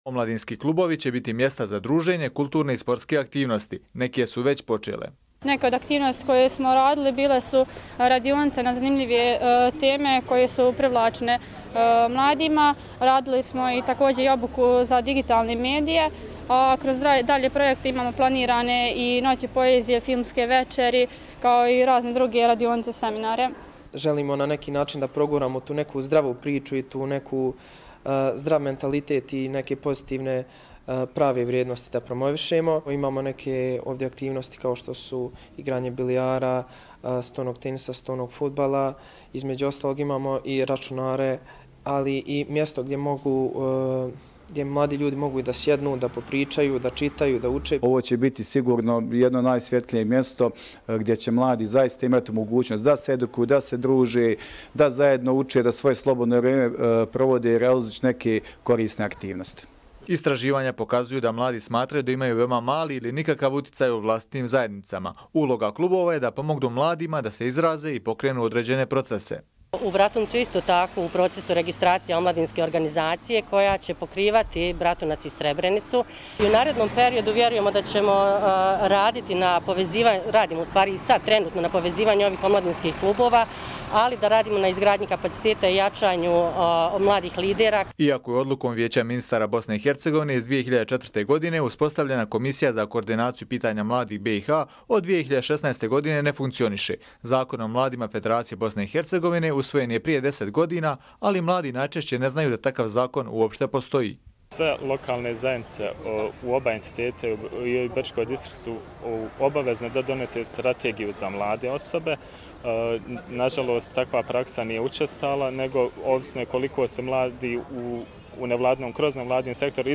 Omladinski klubovi će biti mjesta za druženje, kulturne i sportske aktivnosti. Neke su već počele. Neke od aktivnosti koje smo radili bile su radionice na zanimljive teme koje su privlačne mladima. Radili smo i također i obuku za digitalne medije. A kroz dalje projekte imamo planirane i noći poezije, filmske večeri, kao i razne druge radionice, seminare. Želimo na neki način da proguramo tu neku zdravu priču i tu neku zdrav mentalitet i neke pozitivne prave vrijednosti da promovišemo. Imamo neke ovdje aktivnosti kao što su igranje bilijara, stonog tenisa, stonog fudbala. Između ostalog imamo i računare, ali i mjesto gdje mladi ljudi mogu i da sjednu, da popričaju, da čitaju, da uče. Ovo će biti sigurno jedno najsvjetlije mjesto gdje će mladi zaista imati mogućnost da se edukuju, da se druže, da zajedno uče, da svoje slobodno vrijeme provode i realizuju neke korisne aktivnosti. Istraživanja pokazuju da mladi smatraju da imaju veoma mali ili nikakav utjecaj u vlastitim zajednicama. Uloga klubova je da pomognu mladima da se izraze i pokrenu određene procese. U Bratuncu isto tako u procesu registracije omladinske organizacije koja će pokrivati Bratunac i Srebrenicu. I u narednom periodu vjerujemo da ćemo raditi na povezivanju, radimo u stvari i sad trenutno na povezivanju ovih omladinskih klubova, ali da radimo na izgradnji kapaciteta i jačanju mladih lidera. Iako je odlukom Vijeća ministara Bosne i Hercegovine iz 2004. godine uspostavljena Komisija za koordinaciju pitanja mladih BiH, od 2016. godine ne funkcioniše. Zakon o mladima Federacije Bosne i Hercegovine usvojen je prije 10 godina, ali mladi najčešće ne znaju da takav zakon uopšte postoji. Sve lokalne zajednice u oba entitete i Brčkoj distrikt su obavezne da donesu strategiju za mlade osobe. Nažalost, takva praksa nije učestala, nego ovisno je koliko se mladi kroz nevladin sektor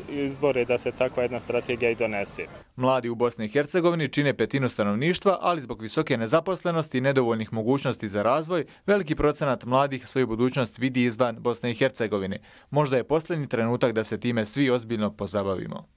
izbore da se takva jedna strategija i donese. Mladi u Bosni i Hercegovini čine petinu stanovništva, ali zbog visoke nezaposlenosti i nedovoljnih mogućnosti za razvoj, veliki procenat mladih svoju budućnost vidi izvan Bosne i Hercegovine. Možda je posljednji trenutak da se time svi ozbiljno pozabavimo.